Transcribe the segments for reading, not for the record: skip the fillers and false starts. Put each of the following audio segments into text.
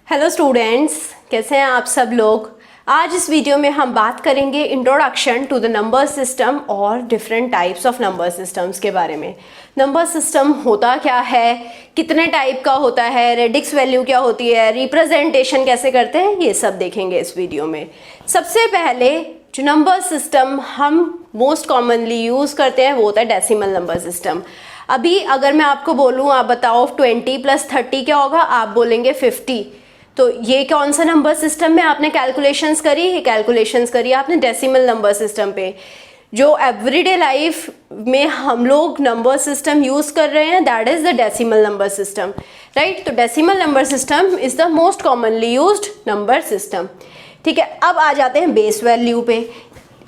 Hello students, कैसे हैं आप सब लोग। आज इस वीडियो में हम बात करेंगे introduction to the number system और different types of number systems के बारे में। नंबर सिस्टम होता क्या है, कितने टाइप का होता है, रेडिक्स वैल्यू क्या होती है, रिप्रेजेंटेशन कैसे करते हैं, ये सब देखेंगे इस वीडियो में। सबसे पहले जो नंबर सिस्टम हम मोस्ट कॉमनली यूज़ करते हैं वो होता है डेसिमल नंबर सिस्टम। अभी अगर मैं आपको बोलूँ, आप बताओ 20 + 30 क्या होगा, आप बोलेंगे 50। तो ये कौन सा नंबर सिस्टम में आपने कैलकुलेशंस करी, ये कैलकुलेशंस करी आपने डेसिमल नंबर सिस्टम पे। जो एवरीडे लाइफ में हम लोग नंबर सिस्टम यूज़ कर रहे हैं, that is the decimal number system, right. तो decimal number system is the most commonly used number system. ठीक है, अब आ जाते हैं बेस वैल्यू पे।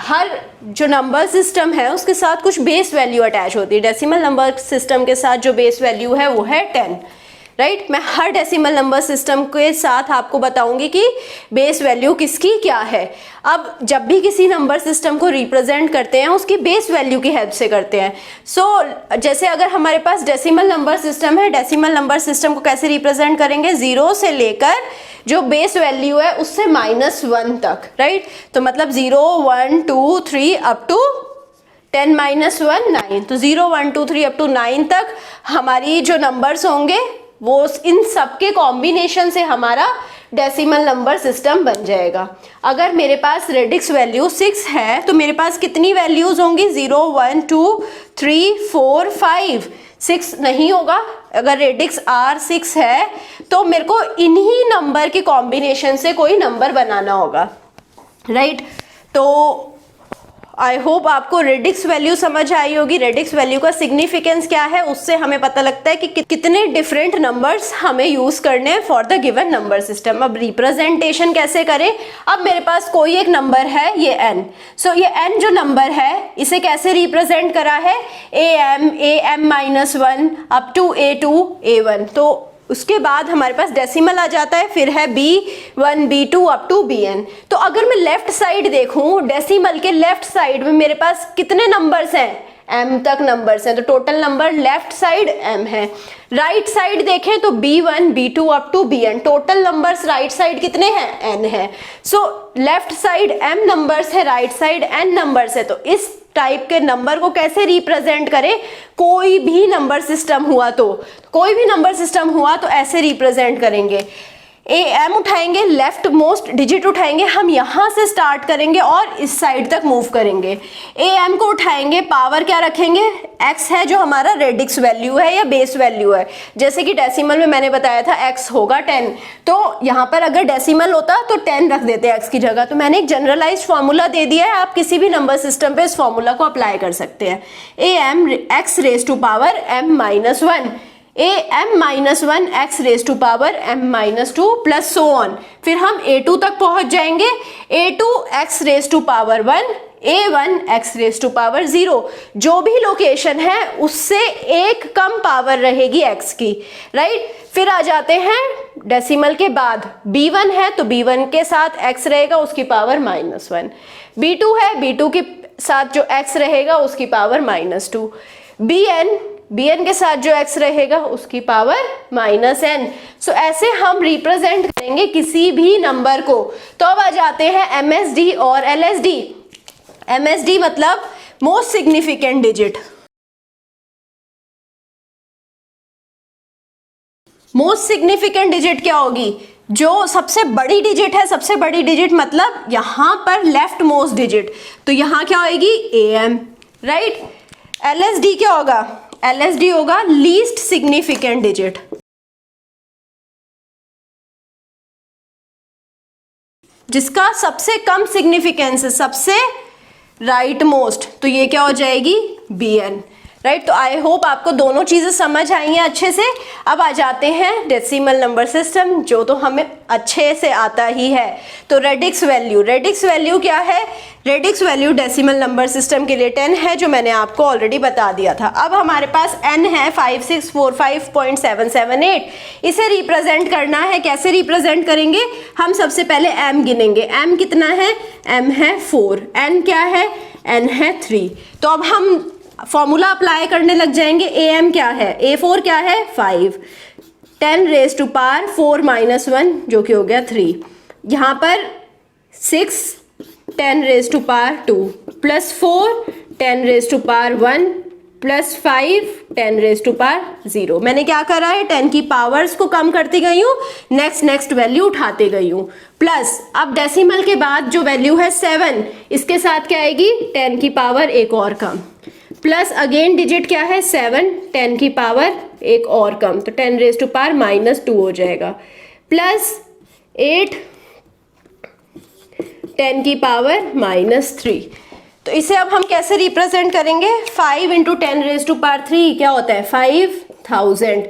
हर जो नंबर सिस्टम है उसके साथ कुछ बेस वैल्यू अटैच होती है। डेसिमल नंबर सिस्टम के साथ जो बेस वैल्यू है वो है 10, राइट। मैं हर डेसिमल नंबर सिस्टम के साथ आपको बताऊंगी कि बेस वैल्यू किसकी क्या है। अब जब भी किसी नंबर सिस्टम को रिप्रेजेंट करते हैं उसकी बेस वैल्यू की हेल्प से करते हैं। जैसे अगर हमारे पास डेसिमल नंबर सिस्टम है, डेसिमल नंबर सिस्टम को कैसे रिप्रेजेंट करेंगे, 0 से लेकर जो बेस वैल्यू है उससे -1 तक, राइट। तो मतलब 0, 1, 2, 3 अप टू 10 - 1 9। तो 0, 1, 2, 3 अप टू 9 तक हमारी जो नंबर्स होंगे वो इन सब के कॉम्बिनेशन से हमारा डेसिमल नंबर सिस्टम बन जाएगा। अगर मेरे पास रेडिक्स वैल्यू 6 है तो मेरे पास कितनी वैल्यूज होंगी, 0, 1, 2, 3, 4, 5, 6 नहीं होगा। अगर रेडिक्स R6 है तो मेरे को इन्हीं नंबर के कॉम्बिनेशन से कोई नंबर बनाना होगा, राइट। तो आई होप आपको रेडिक्स वैल्यू समझ आई होगी। रेडिक्स वैल्यू का सिग्निफिकेंस क्या है, उससे हमें पता लगता है कि कितने डिफरेंट नंबर्स हमें यूज करने हैं for the given number system. अब रिप्रेजेंटेशन कैसे करें। अब मेरे पास कोई एक नंबर है, ये n। ये n जो नंबर है इसे कैसे रिप्रेजेंट करा है, am -1 up to a2 a1। तो उसके बाद हमारे पास डेसिमल आ जाता है, फिर है b1 b2 up to bn। तो अगर मैं लेफ्ट साइड देखूं, डेसिमल के लेफ्ट साइड में मेरे पास कितने नंबर्स हैं, m तक नंबर्स हैं। तो total number left side m है। राइट साइड देखें तो b1 b2 up to bn, total numbers right side कितने हैं, n है। लेफ्ट साइड m नंबर्स है, राइट साइड n नंबर्स है। तो इस टाइप के नंबर को कैसे रिप्रेजेंट करें, कोई भी नंबर सिस्टम हुआ तो ऐसे रिप्रेजेंट करेंगे। am उठाएंगे, लेफ्ट मोस्ट डिजिट उठाएंगे, हम यहां से स्टार्ट करेंगे और इस साइड तक मूव करेंगे। am को उठाएंगे, पावर क्या रखेंगे, x है जो हमारा रेडिक्स वैल्यू है या बेस वैल्यू है। जैसे कि डेसिमल में मैंने बताया था x होगा 10, तो यहाँ पर अगर डेसिमल होता तो 10 रख देते x की जगह। तो मैंने एक जनरलाइज्ड फार्मूला दे दिया है, आप किसी भी नंबर सिस्टम पे इस फार्मूला को अप्लाई कर सकते हैं। am x raise to power m -1, am-1 x raise to power m-2 plus so on. फिर हम a2 तक पहुंच जाएंगे, a2 x raise to power 1, a1 x raise to power 0। जो भी लोकेशन है उससे एक कम पावर रहेगी x की, राइट। फिर आ जाते हैं डेसिमल के बाद, b1 है तो b1 के साथ x रहेगा, उसकी पावर -1। b2 है, b2 के साथ जो x रहेगा उसकी पावर -2। bn के साथ जो x रहेगा उसकी पावर -n। ऐसे हम रिप्रेजेंट करेंगे किसी भी नंबर को। तो अब आ जाते हैं MSD और LSD। MSD मतलब most significant digit. Most significant digit क्या होगी, जो सबसे बड़ी डिजिट है। सबसे बड़ी डिजिट मतलब यहां पर लेफ्ट मोस्ट डिजिट, तो यहां क्या होगी, am, राइट। LSD क्या होगा, LSD होगा लीस्ट सिग्निफिकेंट डिजिट। जिसका सबसे कम सिग्निफिकेंस है, सबसे राइट मोस्ट, तो ये क्या हो जाएगी, bn, राइट। तो आई होप आपको दोनों चीजें समझ आई हैं अच्छे से। अब आ जाते हैं डेसिमल नंबर सिस्टम, जो तो हमें अच्छे से आता ही है। तो रेडिक्स वैल्यू क्या है, radix value decimal number system के लिए 10 है, जो मैंने आपको ऑलरेडी बता दिया था। अब हमारे पास n है 5645.778। इसे रिप्रेजेंट करना है, कैसे रिप्रेजेंट करेंगे, हम सबसे पहले m गिनेंगे। m कितना है, m है 4, n क्या है, n है 3। तो अब हम फॉर्मूला अप्लाई करने लग जाएंगे। am क्या है, a4 क्या है 5, 10 रेज टू पावर 4 माइनस 1 जो कि हो गया 3, यहाँ पर 6 10 raise to power 2 plus 4 10 raise to power 1 plus 5 10 raise to power 0। मैंने क्या करा है, 10 की पावर्स को कम करती गई हूँ, नेक्स्ट वैल्यू उठाते गई हूँ। प्लस अब डेसिमल के बाद जो वैल्यू है 7, इसके साथ क्या आएगी, 10 की पावर एक और कम, प्लस अगेन डिजिट क्या है 7, 10 की पावर एक और कम, तो 10 रेज टू पावर -2 हो जाएगा, प्लस 8 10 की पावर -3। तो इसे अब हम कैसे रिप्रेजेंट करेंगे, 5 इंटू 10 रेज टू पावर 3 क्या होता है 5000,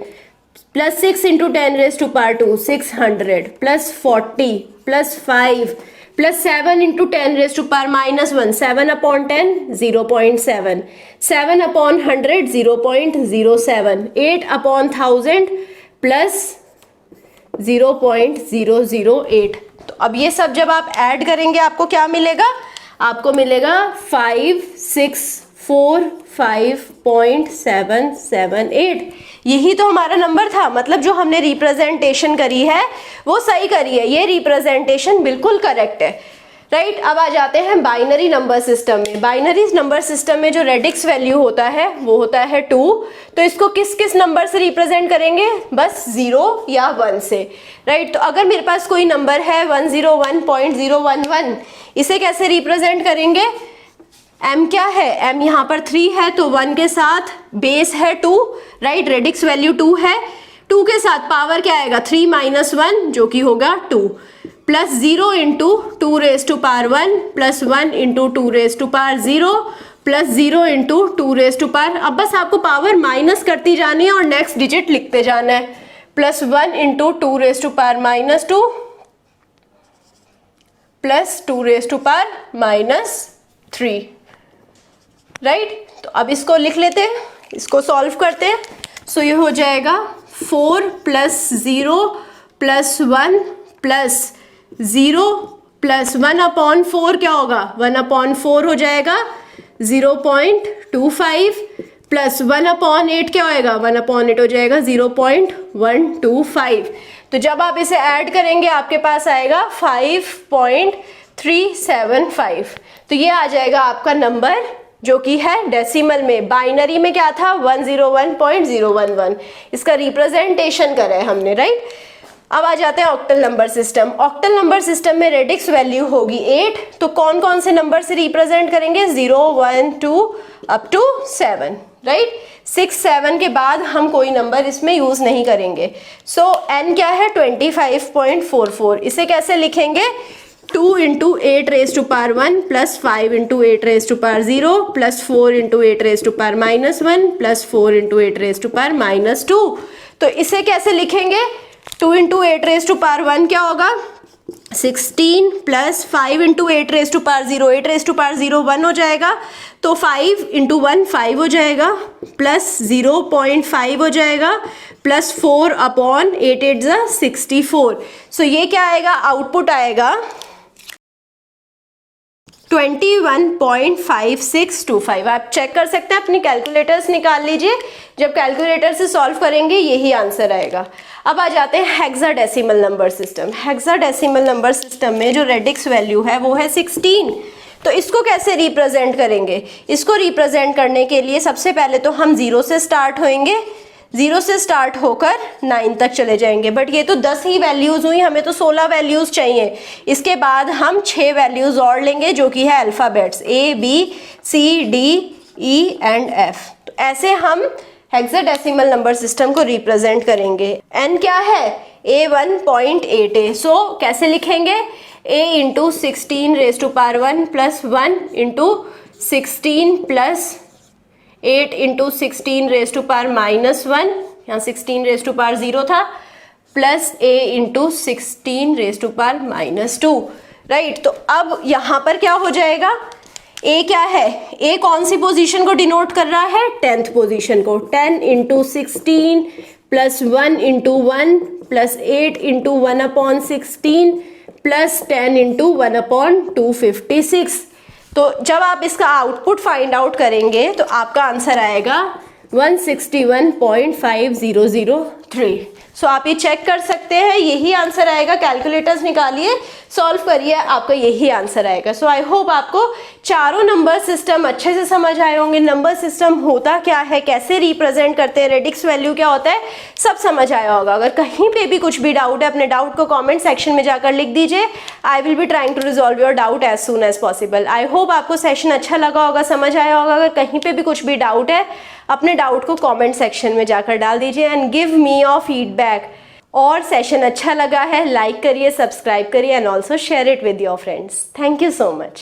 plus 6 into 10 raise to power 2 600, plus 40 plus 5 plus 7 into 10 raise to power -1 7 upon 10 0.7, 7 upon 100 0.07, 8 upon 1000 plus 0.008। तो अब ये सब जब आप ऐड करेंगे आपको क्या मिलेगा, आपको मिलेगा 5645.778। यही तो हमारा नंबर था, मतलब जो हमने रिप्रेजेंटेशन करी है वो सही करी है, ये रिप्रेजेंटेशन बिल्कुल करेक्ट है, राइट। अब आ जाते हैं बाइनरी नंबर सिस्टम में। बाइनरी नंबर सिस्टम में जो रेडिक्स वैल्यू होता है वो होता है 2, तो इसको किस किस नंबर से रिप्रेजेंट करेंगे, बस 0 या 1 से, राइट। तो अगर मेरे पास कोई नंबर है 101.011, इसे कैसे रिप्रेजेंट करेंगे, m क्या है, m यहाँ पर 3 है तो 1 के साथ बेस है 2, राइट, रेडिक्स वैल्यू 2 है, 2 के साथ पावर क्या आएगा 3 माइनस 1 जो कि होगा 2, plus 0 into 2 raise to power 1 plus 1 into 2 raise to power 0 plus 0 into 2 raise to power, अब बस आपको पावर माइनस करती जानी है और नेक्स्ट डिजिट लिखते जाना है, plus 1 into 2 raise to power -2 plus 2 raise to power -3, right. तो अब इसको लिख लेते हैं, इसको सॉल्व करते हैं। सो ये हो जाएगा 4 plus 0 plus 1 plus 0 plus 1 upon 4 क्या होगा, 1 अपॉन 4 हो जाएगा 0.25 प्लस 1 अपॉन 8 क्या होएगा, 1 अपॉन 8 हो जाएगा 0.125। तो जब आप इसे ऐड करेंगे आपके पास आएगा 5.375। तो ये आ जाएगा आपका नंबर जो कि है डेसिमल में। बाइनरी में क्या था 101.011, इसका रिप्रेजेंटेशन करा है हमने, राइट। अब आ जाते हैं octal number system. Octal number system में रेडिक्स वैल्यू होगी 8, तो कौन कौन से नंबर से रिप्रेजेंट करेंगे, 0 1 2 अप टू 7, राइट। 6 7 के बाद हम कोई नंबर इसमें यूज नहीं करेंगे। सो n क्या है 25.44, इसे कैसे लिखेंगे, 2 into 8 raise to power 1 plus 5 into 8 raise to power 0 plus 4 into 8 raise to power -1 plus 4 into 8 raise to power -2। तो इसे कैसे लिखेंगे, 2 इंटू 8 रेज टू पावर 1 क्या होगा 16 plus 5 into 8 raise to power 0, 8 raise to power 0 1 हो जाएगा, तो 5 into 1 5 हो जाएगा, प्लस 0.5 हो जाएगा, प्लस 4 अपॉन 8 8 ज़ा 64। सो ये क्या आएगा, आउटपुट आएगा 21.5625। आप चेक कर सकते हैं, अपनी कैलकुलेटर्स निकाल लीजिए, जब कैलकुलेटर से सॉल्व करेंगे यही आंसर आएगा। अब आ जाते हैं hexadecimal number system. Hexadecimal number system में जो रेडिक्स वैल्यू है वो है 16, तो इसको कैसे रिप्रेजेंट करेंगे, इसको रिप्रेजेंट करने के लिए सबसे पहले तो हम 0 से स्टार्ट होएंगे, 0 से स्टार्ट होकर 9 तक चले जाएंगे, बट ये तो 10 ही वैल्यूज़ हुई, हमें तो 16 वैल्यूज़ चाहिए। इसके बाद हम 6 वैल्यूज़ और लेंगे जो कि है alphabets A B C D E and F। तो ऐसे हम हेक्साडेसिमल नंबर सिस्टम को रिप्रेजेंट करेंगे। n क्या है, A 1.8 है, सो कैसे लिखेंगे, A into 16 raise to power 1 plus 1 into 16 plus 8 into 16 raise to power -1, यहाँ 16 रेज टू पावर 0 था, plus A into 16 raise to power -2, right. तो अब यहाँ पर क्या हो जाएगा, A क्या है, A कौन सी पोजीशन को डिनोट कर रहा है, 10th पोजीशन को, 10 into 16 plus 1 into 1 plus 8 into 1 upon 16 plus 10 into 1 upon 256। तो जब आप इसका आउटपुट फाइंड आउट करेंगे तो आपका आंसर आएगा 161.5003। सो आप ये चेक कर सकते हैं, यही आंसर आएगा। कैलकुलेटर्स निकालिए, सॉल्व करिए, आपका यही आंसर आएगा। सो आई होप आपको चारों नंबर सिस्टम अच्छे से समझ आए होंगे। नंबर सिस्टम होता क्या है, कैसे रिप्रेजेंट करते हैं, रेडिक्स वैल्यू क्या होता है, सब समझ आया होगा। अगर कहीं पे भी कुछ भी डाउट है, अपने डाउट को कमेंट सेक्शन में जाकर लिख दीजिए। I will be trying to resolve your doubt as soon as possible. I hope आपको सेशन अच्छा लगा होगा, समझ आया होगा। अगर कहीं पे भी कुछ भी डाउट है, अपने डाउट को कमेंट सेक्शन में जाकर डाल दीजिए and give me your feedback. और सेशन अच्छा लगा है, लाइक करिए, सब्सक्राइब करिए and also share it with your friends. Thank you so much.